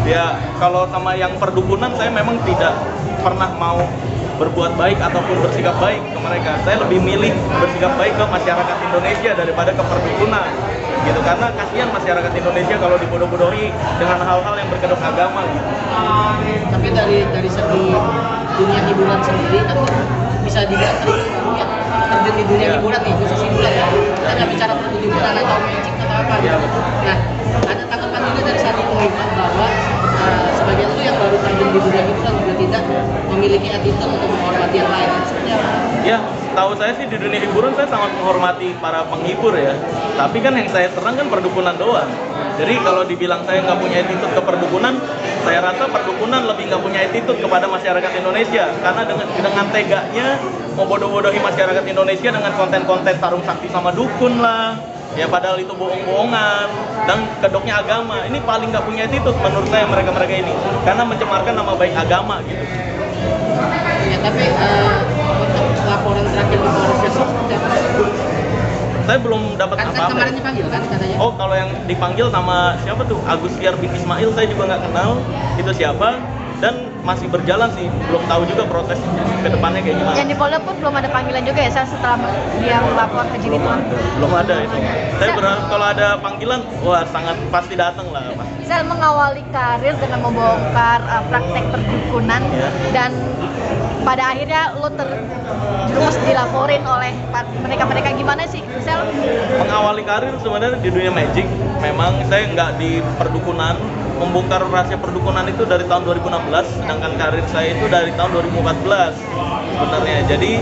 ya kalau sama yang perdukunan saya memang tidak pernah mau berbuat baik ataupun bersikap baik ke mereka. Saya lebih milih bersikap baik ke masyarakat Indonesia daripada ke perdukunan gitu, karena kasihan masyarakat Indonesia kalau dibodoh-bodohi dengan hal-hal yang berkedok agama gitu. Tapi dari segi dunia hiburan sendiri kan bisa dilihat ya, terjun di dunia hiburan nih, khusus hiburan ya. Kita nggak bicara pertunjukan atau magic atau apa gitu. Nah, ada tanggapan juga dari satu pengikut bahwa sebagai lu yang baru terjun di dunia hiburan juga tidak memiliki attitude untuk menghormati yang lain. Seperti apa? Ya, tahu saya sih di dunia hiburan saya sangat menghormati para penghibur ya. Tapi kan yang saya serang kan perdukunan doang. Jadi kalau dibilang saya nggak punya attitude ke perdukunan, saya rasa perdukunan lebih nggak punya attitude kepada masyarakat Indonesia. Karena dengan teganya mau bodoh-bodohi masyarakat Indonesia dengan konten-konten tarung sakti sama dukun lah. Ya padahal itu bohong-bohongan dan kedoknya agama. Ini paling nggak punya attitude menurut saya mereka-mereka ini. Karena mencemarkan nama baik agama gitu. Ya, tapi untuk laporan terakhir di Polres Depok seperti apa? Saya belum dapat Kan apa-apa. kemarin dipanggil kan katanya? Oh, kalau yang dipanggil nama siapa tuh? Agustiar bin Ismail, saya juga nggak kenal itu siapa, dan masih berjalan sih, belum tahu juga proses ke depannya kayak gimana. Yang di Polda pun belum ada panggilan juga ya, Sel, setelah dia melapor ke Jinituan. Belum ada itu. Saya berharap kalau ada panggilan, wah sangat pasti datang lah Pak. Sel mengawali karir dengan membongkar praktek perdukunan dan pada akhirnya lo terjerumus dilaporin oleh mereka-mereka. Gimana sih, Sel? Mengawali karir sebenarnya di dunia magic, memang saya nggak di perdukunan. Membongkar rahasia perdukunan itu dari tahun 2016, sedangkan karir saya itu dari tahun 2014 sebenarnya. Jadi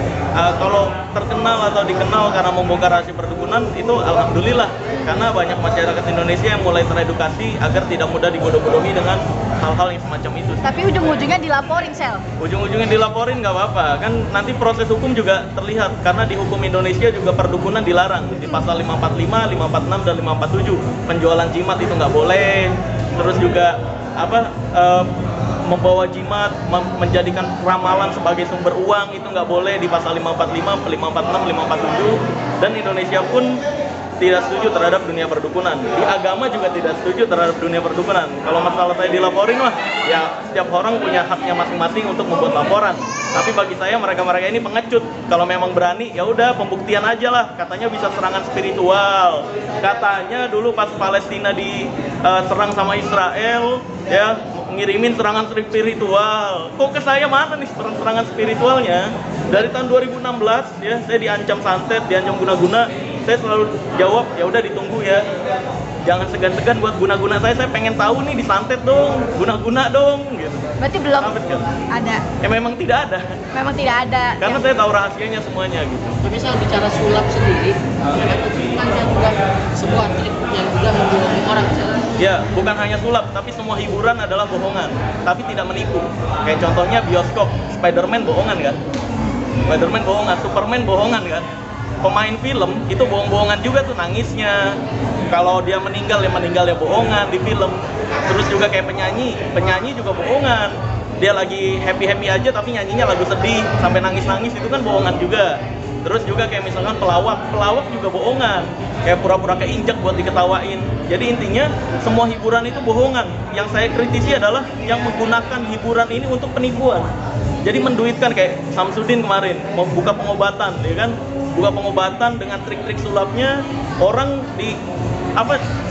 kalau terkenal atau dikenal karena membongkar rahasia perdukunan itu alhamdulillah, karena banyak masyarakat Indonesia yang mulai teredukasi agar tidak mudah dibodoh-bodohi dengan hal-hal yang semacam itu. Tapi ujung-ujungnya dilaporin, Sel. Ujung-ujungnya dilaporin nggak apa-apa, kan nanti proses hukum juga terlihat, karena di hukum Indonesia juga perdukunan dilarang di pasal 545, 546 dan 547. Penjualan jimat itu nggak boleh. Terus juga membawa jimat, menjadikan ramalan sebagai sumber uang itu nggak boleh di pasal 545, 546, 547. Dan Indonesia pun tidak setuju terhadap dunia perdukunan. Di agama juga tidak setuju terhadap dunia perdukunan. Kalau masalah saya dilaporin mah, ya setiap orang punya haknya masing-masing untuk membuat laporan. Tapi bagi saya mereka-mereka ini pengecut. Kalau memang berani, ya udah pembuktian aja lah. Katanya bisa serangan spiritual. Katanya dulu pas Palestina diserang sama Israel, ya ngirimin serangan spiritual. Kok ke saya mana nih serangan spiritualnya? Dari tahun 2016 ya, saya diancam santet, diancam guna-guna. Saya selalu jawab, ya udah ditunggu ya. Jangan segan-segan buat guna-guna saya pengen tahu nih, disantet dong, guna-guna dong gitu. Berarti belum Kan? ada. Ya memang tidak ada. Memang tidak ada. Karena saya tahu rahasianya semuanya gitu. Tapi saya bicara sulap sendiri, itu kan juga sebuah trik yang juga membohongi orang. Ya, bukan hanya sulap, tapi semua hiburan adalah bohongan, tapi tidak menipu. Kayak contohnya bioskop, Spider-Man bohongan kan? Spider-Man bohongan, Superman bohongan kan? Pemain film itu bohong-bohongan juga tuh nangisnya. Kalau dia meninggal ya bohongan di film. Terus juga kayak penyanyi juga bohongan. Dia lagi happy-happy aja tapi nyanyinya lagu sedih sampai nangis-nangis, itu kan bohongan juga. Terus juga kayak misalkan pelawak juga bohongan. Kayak pura-pura keinjak buat diketawain. Jadi intinya semua hiburan itu bohongan. Yang saya kritisi adalah yang menggunakan hiburan ini untuk penipuan. Jadi menduitkan kayak Samsudin kemarin mau buka pengobatan, ya kan? Buka pengobatan dengan trik-trik sulapnya, orang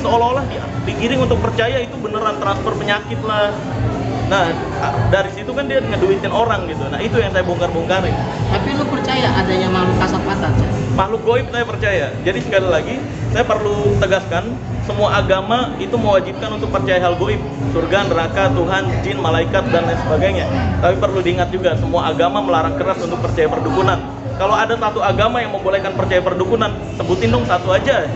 seolah-olah digiring untuk percaya itu beneran transfer penyakit lah. Nah, dari situ kan dia ngeduitin orang gitu. Nah, itu yang saya bongkar-bongkarin. Tapi lu percaya adanya makhluk kasat mata? Makhluk goib saya percaya. Jadi sekali lagi, saya perlu tegaskan, semua agama itu mewajibkan untuk percaya hal goib. Surga, neraka, Tuhan, jin, malaikat, dan lain sebagainya. Tapi perlu diingat juga, semua agama melarang keras untuk percaya perdukunan. Kalau ada satu agama yang membolehkan percaya perdukunan, sebutin dong satu aja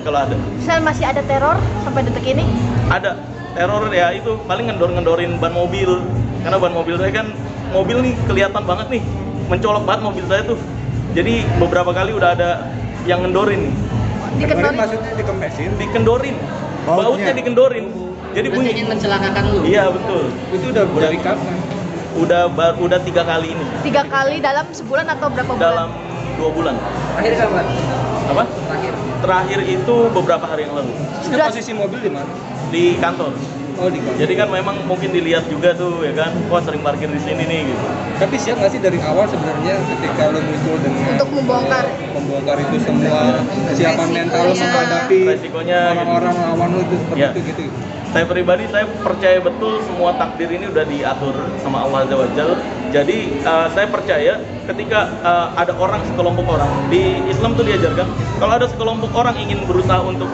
kalau ada. Sel, masih ada teror sampai detik ini? Ada teror ya, itu paling ngendorin ban mobil. Karena ban mobil saya kan, mobil nih kelihatan banget nih, mencolok banget mobil saya tuh. Jadi beberapa kali udah ada yang ngendorin nih. Dikendorin maksudnya dikempesin? Dikendorin, bautnya dikendorin. Jadi bunyi. Ingin mencelakakan lu? Iya betul. Itu udah dari kapan? Udah 3 kali ini. 3 kali dalam sebulan atau berapa bulan? Dalam 2 bulan. Terakhir kapan? Apa? Terakhir itu beberapa hari yang lalu. Posisi mobil di mana? Di kantor. Oh, Oh, di kantor. Jadi kan memang mungkin dilihat juga tuh ya kan, wah sering parkir di sini nih gitu. Tapi siap nggak sih dari awal sebenarnya ketika lo muncul dengan Untuk membongkar. itu semua, kesiapan mental lo Resikonya. menghadapi Resikonya gitu. orang-orang lawan lo itu seperti Ya. itu gitu. Saya pribadi, saya percaya betul semua takdir ini udah diatur sama Allah Azza wa Jalla. Jadi saya percaya ketika ada orang, sekelompok orang, di Islam tuh diajarkan, kalau ada sekelompok orang ingin berusaha untuk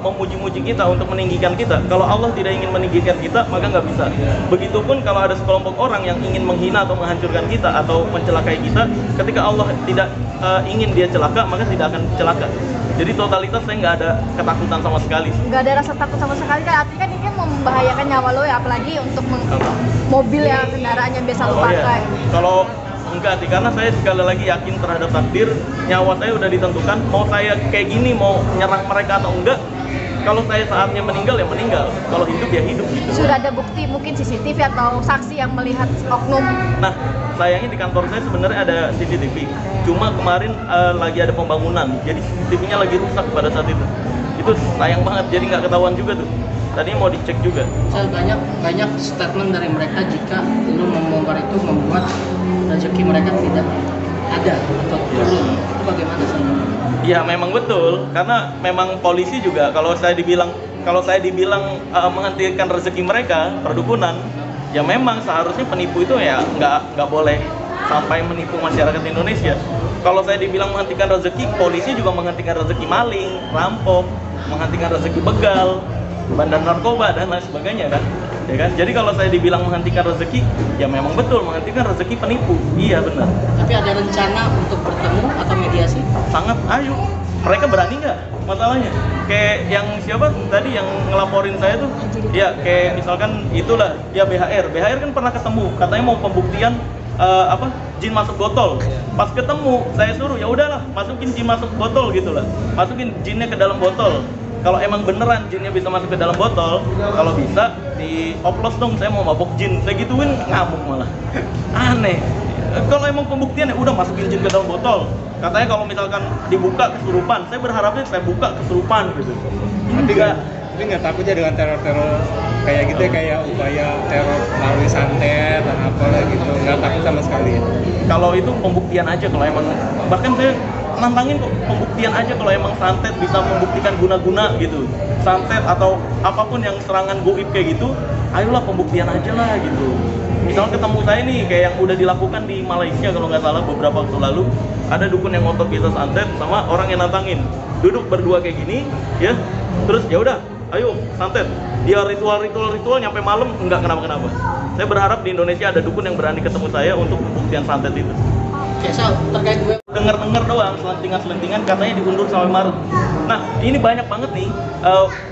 memuji-muji kita, untuk meninggikan kita, kalau Allah tidak ingin meninggikan kita, maka nggak bisa. Begitupun kalau ada sekelompok orang yang ingin menghina atau menghancurkan kita atau mencelakai kita, ketika Allah tidak ingin dia celaka, maka tidak akan celaka. Jadi totalitas saya nggak ada ketakutan sama sekali. Nggak ada rasa takut sama sekali kan, artinya kan ini kan membahayakan nyawa lo ya, apalagi untuk mobil ya, kendaraan yang biasa lo Oh iya, pakai. kalau enggak sih, karena saya sekali lagi yakin terhadap takdir, nyawa saya udah ditentukan, mau saya kayak gini, mau nyerang mereka atau enggak, kalau saya saatnya meninggal ya meninggal, kalau hidup ya hidup gitu. Sudah ada bukti mungkin CCTV atau saksi yang melihat oknum. Nah, sayangnya di kantor saya sebenarnya ada CCTV, cuma kemarin lagi ada pembangunan, jadi CCTV-nya lagi rusak pada saat itu. Itu sayang banget, jadi nggak ketahuan juga tuh. Tadinya mau dicek juga. Saya banyak statement dari mereka jika lu membongkar itu membuat rezeki mereka tidak ada atau turun. Itu bagaimana sih? Ya memang betul, karena memang polisi juga kalau saya dibilang menghentikan rezeki mereka perdukunan, ya memang seharusnya penipu itu ya nggak boleh sampai menipu masyarakat Indonesia. Kalau saya dibilang menghentikan rezeki, polisi juga menghentikan rezeki maling, rampok, menghentikan rezeki begal, bandar narkoba dan lain sebagainya kan. Ya kan? Jadi kalau saya dibilang menghentikan rezeki, ya memang betul menghentikan rezeki penipu. Iya benar. Tapi ada rencana untuk bertemu atau mediasi? Sangat, ayo. Mereka berani nggak? Masalahnya. Kayak yang siapa tadi yang ngelaporin saya tuh, ya kayak misalkan itulah, ya BHR. BHR kan pernah ketemu, katanya mau pembuktian jin masuk botol. Pas ketemu, saya suruh ya udahlah, masukin jin masuk botol gitulah. Masukin jinnya ke dalam botol. Kalau emang beneran jinnya bisa masuk ke dalam botol, kalau bisa dioplos dong, saya mau mabok jin. Saya gituin ngamuk malah. Aneh. Kalau emang pembuktian ya udah masukin jin ke dalam botol. Katanya kalau misalkan dibuka kesurupan, saya berharapnya saya buka kesurupan gitu. Tapi nggak takutnya dengan teror-teror kayak gitu ya, kayak upaya teror melalui santet dan apalah gitu, nggak takut sama sekali ya? Kalau itu pembuktian aja, kalau emang, bahkan saya nantangin kok, pembuktian aja kalau emang santet bisa membuktikan guna-guna gitu, santet atau apapun yang serangan goib kayak gitu, ayolah pembuktian aja lah gitu. Misalnya ketemu saya nih kayak yang udah dilakukan di Malaysia kalau nggak salah beberapa waktu lalu, ada dukun yang ngotot bisa santet sama orang yang nantangin, duduk berdua kayak gini ya, terus ya udah ayo santet, dia ritual nyampe malam nggak kenapa-kenapa. Saya berharap di Indonesia ada dukun yang berani ketemu saya untuk pembuktian santet itu. Oke, Sal, terkait gue Dengar doang, selentingan kartanya diundur sampai Maret. Nah, ini banyak banget nih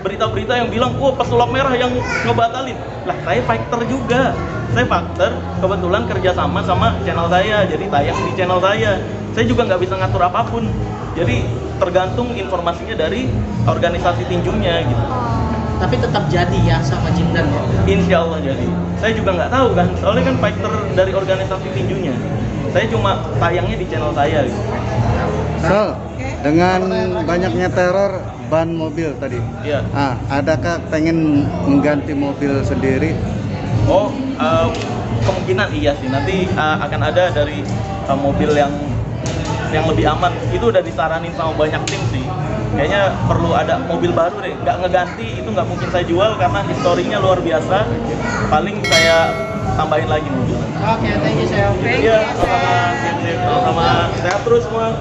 berita-berita yang bilang, wah pesulap merah yang ngebatalin. Lah, saya fighter juga. Saya fighter, kebetulan kerjasama sama channel saya, jadi tayang di channel saya. Saya juga nggak bisa ngatur apapun. Jadi tergantung informasinya dari organisasi tinjunya gitu. tapi tetap jadi ya sama Jindan ya. Insya Allah jadi. Saya juga nggak tahu kan, soalnya kan fighter dari organisasi tinjunya. Saya cuma tayangnya di channel saya gitu. Sal, dengan banyaknya teror ban mobil tadi, Iya. Adakah pengen mengganti mobil sendiri? Oh, kemungkinan iya sih. Nanti akan ada dari mobil yang lebih aman. Itu udah disaranin sama banyak tim sih. Kayaknya perlu ada mobil baru deh. Nggak ngeganti, itu nggak mungkin saya jual karena historinya luar biasa. Paling saya tambahin lagi mobil. Oke, thank you saya. Iya, sama-sama. Sehat terus semua.